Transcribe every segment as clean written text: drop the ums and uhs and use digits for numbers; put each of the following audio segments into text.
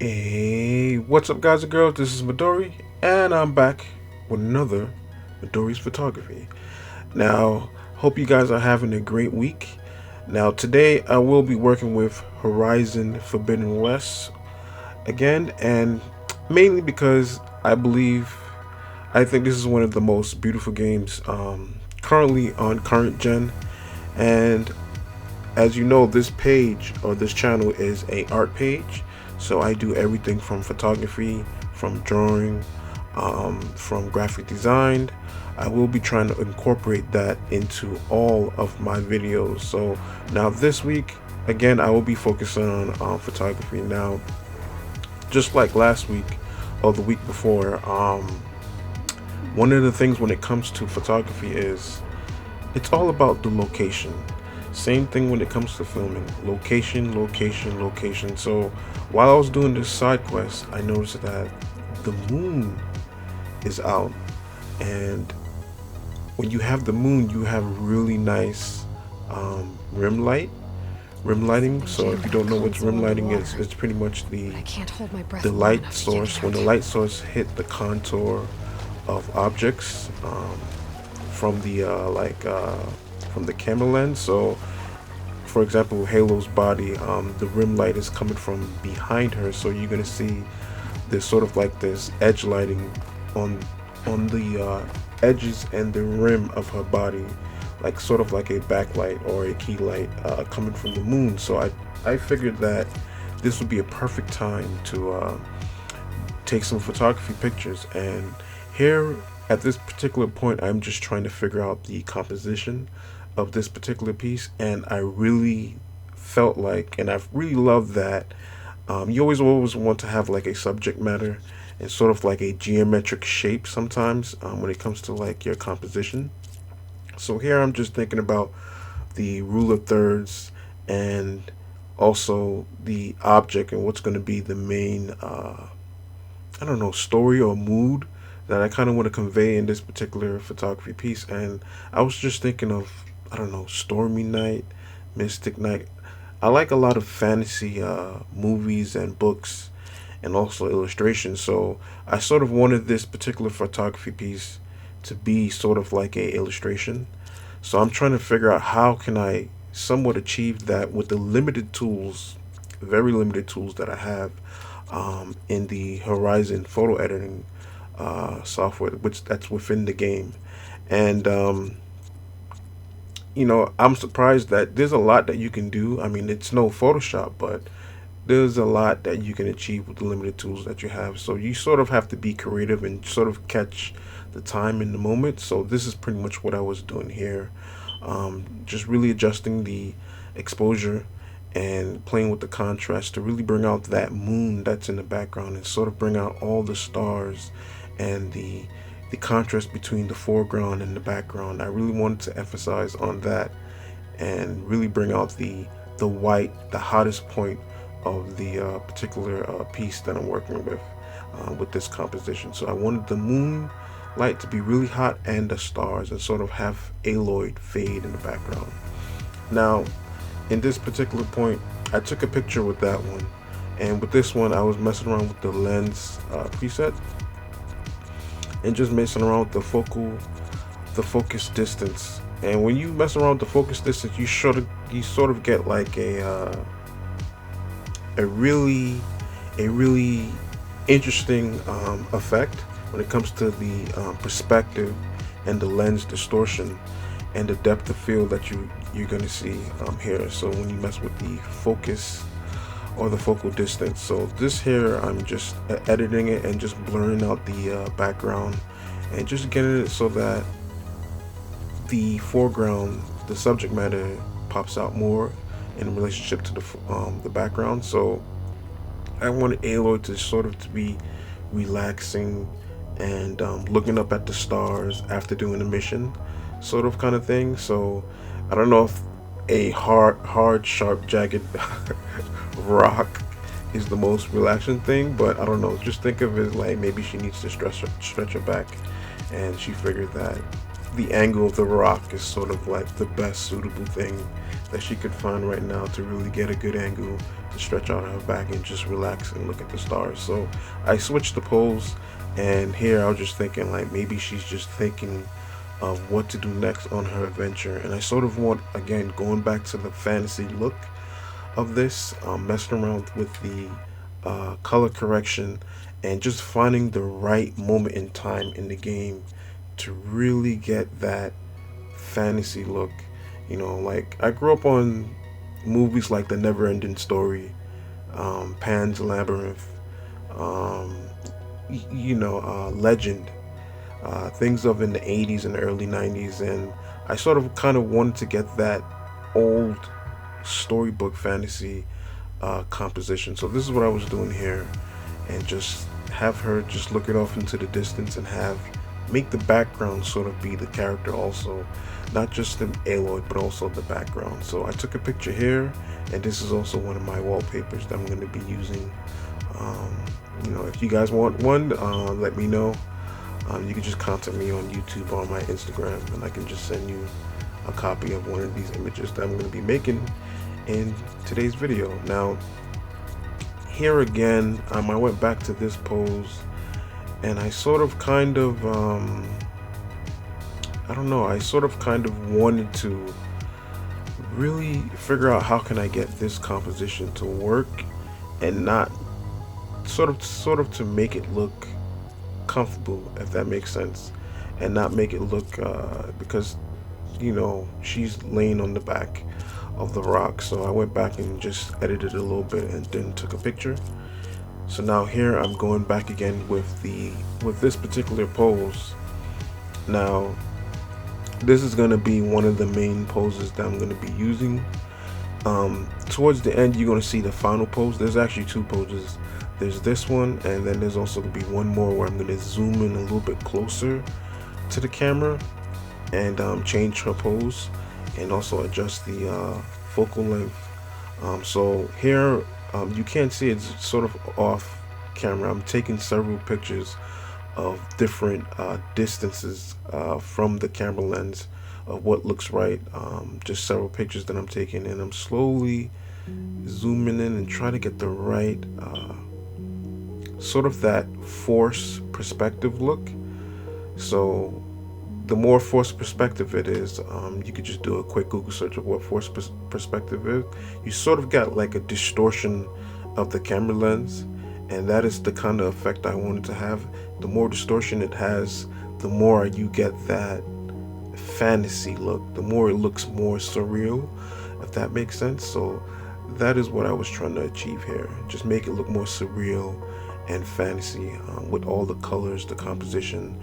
Hey, what's up, guys and girls? This is Midori, and I'm back with another Midori's Photography. Now, hope you guys are having a great week. Now, today I will be working with Horizon Forbidden West again, and mainly because I think this is one of the most beautiful games currently on current gen. And as you know, this page or this channel is a art page, so I do everything from photography, from drawing, from graphic design. I will be trying to incorporate that into all of my videos. So now this week, again, I will be focusing on photography. Now, just like last week or the week before, one of the things when it comes to photography is it's all about the location. Same thing when it comes to filming. Location, location, location. So while I was doing this side quest, I noticed that the moon is out. And when you have the moon, you have really nice rim light. Rim lighting. So if you don't know what rim lighting is, it's pretty much the light source. When the light source hit the contour of objects from the from the camera lens. So for example, Halo's body, the rim light is coming from behind her, so you're gonna see this sort of like this edge lighting on the edges and the rim of her body, like sort of like a backlight or a key light coming from the moon. So I figured that this would be a perfect time to take some photography pictures. And here at this particular point, I'm just trying to figure out the composition of this particular piece, and I really felt like, and I've really loved that you always want to have like a subject matter and sort of like a geometric shape sometimes when it comes to like your composition. So here I'm just thinking about the rule of thirds and also the object and what's going to be the main I don't know, story or mood that I kind of want to convey in this particular photography piece. And I was just thinking of, I don't know, Stormy Night, Mystic Night. I like a lot of fantasy movies and books and also illustrations. So I sort of wanted this particular photography piece to be sort of like a illustration. So I'm trying to figure out how can I somewhat achieve that with the limited tools, very limited tools that I have in the Horizon photo editing software, which that's within the game. And I'm surprised that there's a lot that you can do. I mean, it's no Photoshop, but there's a lot that you can achieve with the limited tools that you have. So you sort of have to be creative and sort of catch the time in the moment. So this is pretty much what I was doing here. Just really adjusting the exposure and playing with the contrast to really bring out that moon that's in the background and sort of bring out all the stars and the contrast between the foreground and the background. I really wanted to emphasize on that and really bring out the white, the hottest point of the particular piece that I'm working with this composition. So I wanted the moon light to be really hot and the stars and sort of have Aloy fade in the background. Now, in this particular point, I took a picture with that one, and with this one, I was messing around with the lens preset and just messing around with the focus distance. And when you mess around with the focus distance, you sort of get like a really interesting effect when it comes to the perspective and the lens distortion and the depth of field that you're gonna see here. So when you mess with the focus or the focal distance, so this here I'm just editing it and just blurring out the background and just getting it so that the foreground, the subject matter, pops out more in relationship to the background. So I wanted Aloy to sort of to be relaxing and looking up at the stars after doing a mission, sort of kind of thing. So I don't know if a hard, sharp, jagged rock is the most relaxing thing, but I don't know. Just think of it like maybe she needs to stretch her back, and she figured that the angle of the rock is sort of like the best suitable thing that she could find right now to really get a good angle to stretch out her back and just relax and look at the stars. So I switched the pose, and here I was just thinking like maybe she's just thinking of what to do next on her adventure. And I sort of want, again, going back to the fantasy look of this, messing around with the color correction and just finding the right moment in time in the game to really get that fantasy look. You know, like I grew up on movies like The Never Ending Story, Pan's Labyrinth, um, Legend, things of in the 80s and early 90s. And I sort of kind of wanted to get that old storybook fantasy composition. So this is what I was doing here, and just have her just look it off into the distance and have make the background sort of be the character also, not just the Aloy but also the background. So I took a picture here, and this is also one of my wallpapers that I'm going to be using. If you guys want one, let me know. You can just contact me on YouTube or on my Instagram, and I can just send you a copy of one of these images that I'm going to be making in today's video. Now, here again, I went back to this pose, and I sort of kind of, I don't know, I sort of kind of wanted to really figure out how can I get this composition to work and not sort of to make it look comfortable, if that makes sense, and not make it look because she's laying on the back of the rock. So I went back and just edited a little bit and then took a picture. So now here I'm going back again with this particular pose. Now this is going to be one of the main poses that I'm going to be using. Towards the end you're going to see the final pose. There's actually two poses. There's this one, and then there's also going to be one more where I'm going to zoom in a little bit closer to the camera and change her pose and also adjust the focal length. So here you can't see it's sort of off camera. I'm taking several pictures of different distances from the camera lens of what looks right. Just several pictures that I'm taking, and I'm slowly zooming in and trying to get the right sort of that force perspective look. So the more force perspective it is, you could just do a quick Google search of what force perspective is. You sort of got like a distortion of the camera lens, and that is the kind of effect I wanted to have. The more distortion it has, the more you get that fantasy look, the more it looks more surreal, if that makes sense. So that is what I was trying to achieve here, just make it look more surreal and fantasy, with all the colors, the composition,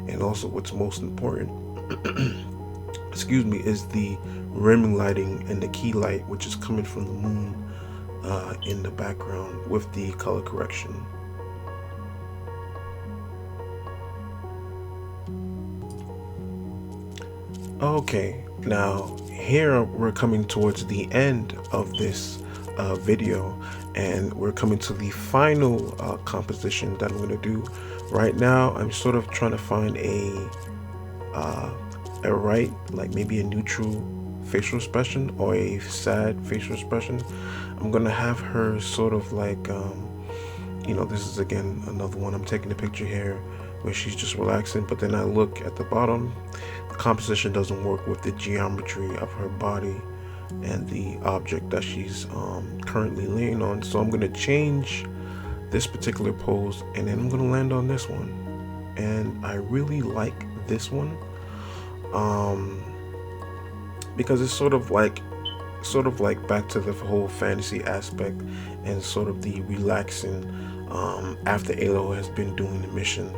and also what's most important excuse me, is the rim lighting and the key light, which is coming from the moon in the background with the color correction. Okay, now here we're coming towards the end of this video, and we're coming to the final composition that I'm going to do. Right now I'm sort of trying to find a right, like maybe a neutral facial expression or a sad facial expression. I'm gonna have her sort of like this is again another one. I'm taking a picture here where she's just relaxing, but then I look at the bottom, the composition doesn't work with the geometry of her body and the object that she's currently laying on. So I'm gonna change this particular pose, and then I'm gonna land on this one. And I really like this one because it's sort of like back to the whole fantasy aspect and sort of the relaxing after Aloy has been doing the mission,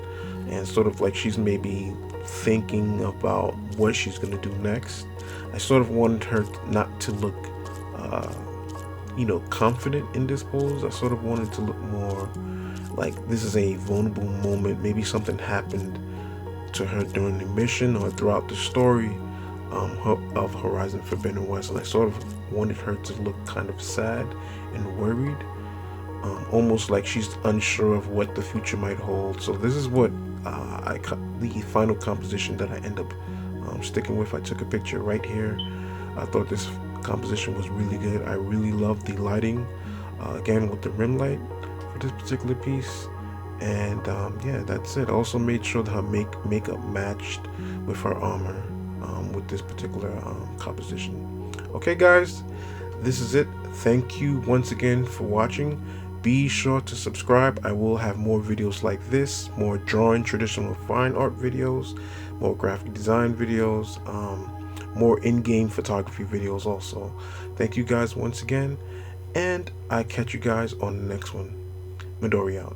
and sort of like she's maybe thinking about what she's gonna do next. I sort of wanted her not to look confident in this pose. I sort of wanted to look more like this is a vulnerable moment. Maybe something happened to her during the mission or throughout the story of Horizon Forbidden West, and I sort of wanted her to look kind of sad and worried, almost like she's unsure of what the future might hold. So this is what the final composition that I end up sticking with. I took a picture right here. I thought this composition was really good. I really love the lighting again with the rim light for this particular piece. And yeah, that's it. Also made sure that her makeup matched with her armor with this particular composition. Okay, guys, this is it. Thank you once again for watching. Be sure to subscribe. I will have more videos like this, more drawing traditional fine art videos, more graphic design videos, more in-game photography videos also. Thank you guys once again, and I catch you guys on the next one. Midori out.